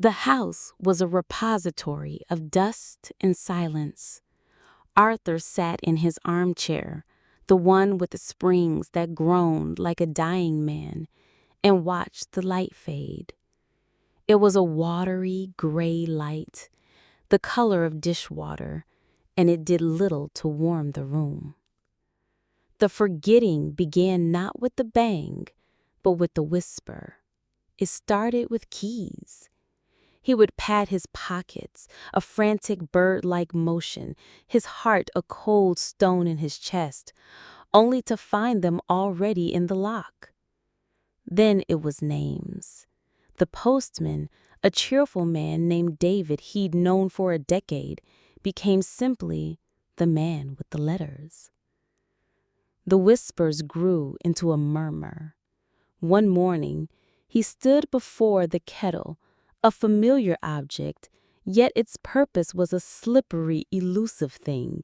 The house was a repository of dust and silence. Arthur sat in his armchair, the one with the springs that groaned like a dying man, and watched the light fade. It was a watery, gray light, the color of dishwater, and it did little to warm the room. The forgetting began not with the bang, but with the whisper. It started with keys. He would pat his pockets, a frantic bird-like motion, his heart a cold stone in his chest, only to find them already in the lock. Then it was names. The postman, a cheerful man named David he'd known for a decade, became simply the man with the letters. The whispers grew into a murmur. One morning, he stood before the kettle, a familiar object, yet its purpose was a slippery, elusive thing.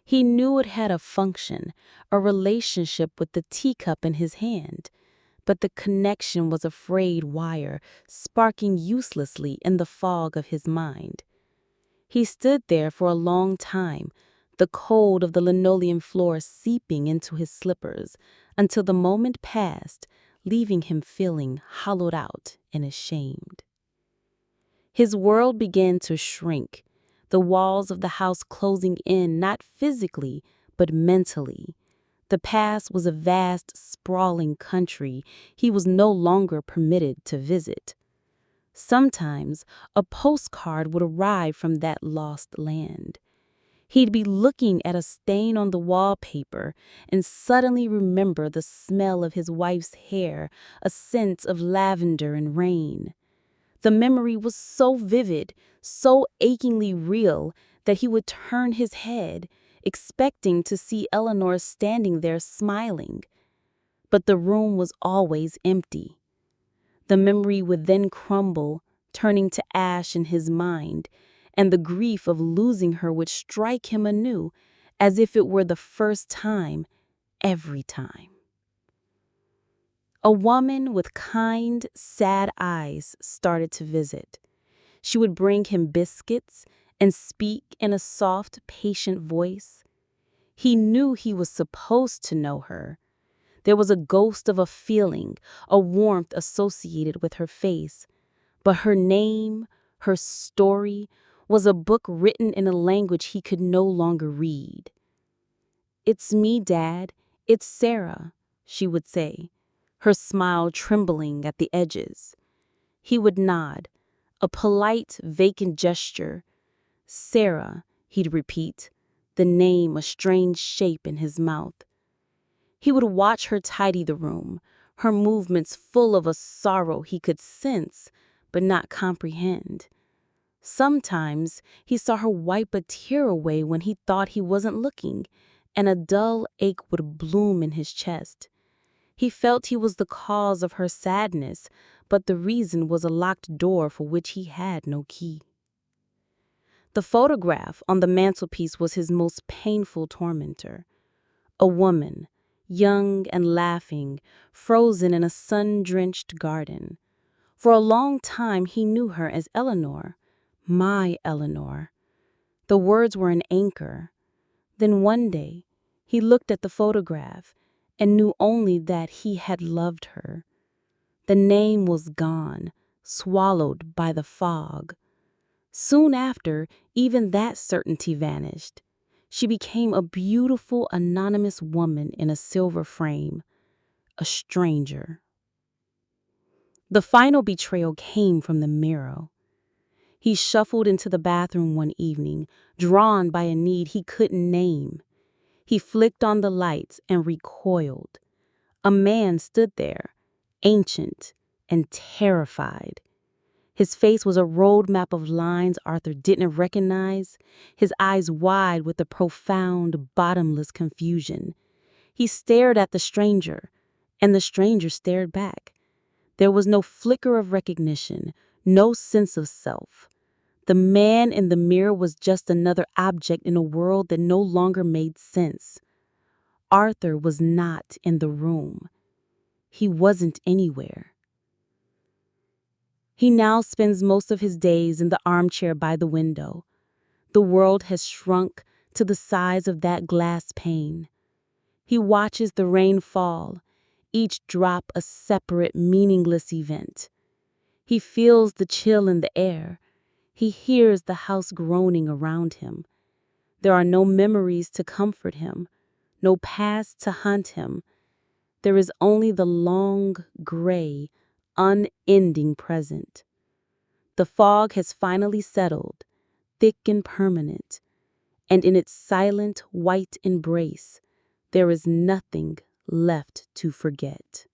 He knew it had a function, a relationship with the teacup in his hand, but the connection was a frayed wire, sparking uselessly in the fog of his mind. He stood there for a long time, the cold of the linoleum floor seeping into his slippers, until the moment passed, leaving him feeling hollowed out and ashamed. His world began to shrink, the walls of the house closing in not physically, but mentally. The past was a vast, sprawling country he was no longer permitted to visit. Sometimes a postcard would arrive from that lost land. He'd be looking at a stain on the wallpaper and suddenly remember the smell of his wife's hair, a scent of lavender and rain. The memory was so vivid, so achingly real, that he would turn his head, expecting to see Eleanor standing there smiling. But the room was always empty. The memory would then crumble, turning to ash in his mind, and the grief of losing her would strike him anew, as if it were the first time, every time. A woman with kind, sad eyes started to visit. She would bring him biscuits and speak in a soft, patient voice. He knew he was supposed to know her. There was a ghost of a feeling, a warmth associated with her face. But her name, her story, was a book written in a language he could no longer read. "It's me, Dad. It's Sarah," she would say, her smile trembling at the edges. He would nod, a polite, vacant gesture. "Sarah," he'd repeat, the name a strange shape in his mouth. He would watch her tidy the room, her movements full of a sorrow he could sense but not comprehend. Sometimes he saw her wipe a tear away when he thought he wasn't looking, and a dull ache would bloom in his chest. He felt he was the cause of her sadness, but the reason was a locked door for which he had no key. The photograph on the mantelpiece was his most painful tormentor. A woman, young and laughing, frozen in a sun-drenched garden. For a long time he knew her as Eleanor, my Eleanor. The words were an anchor. Then one day, he looked at the photograph and knew only that he had loved her. The name was gone, swallowed by the fog. Soon after, even that certainty vanished. She became a beautiful, anonymous woman in a silver frame, a stranger. The final betrayal came from the mirror. He shuffled into the bathroom one evening, drawn by a need he couldn't name. He flicked on the lights and recoiled. A man stood there, ancient and terrified. His face was a roadmap of lines Arthur didn't recognize, his eyes wide with a profound, bottomless confusion. He stared at the stranger, and the stranger stared back. There was no flicker of recognition, no sense of self. The man in the mirror was just another object in a world that no longer made sense. Arthur was not in the room. He wasn't anywhere. He now spends most of his days in the armchair by the window. The world has shrunk to the size of that glass pane. He watches the rain fall, each drop a separate, meaningless event. He feels the chill in the air. He hears the house groaning around him. There are no memories to comfort him, no past to haunt him. There is only the long, gray, unending present. The fog has finally settled, thick and permanent, and in its silent, white embrace, there is nothing left to forget.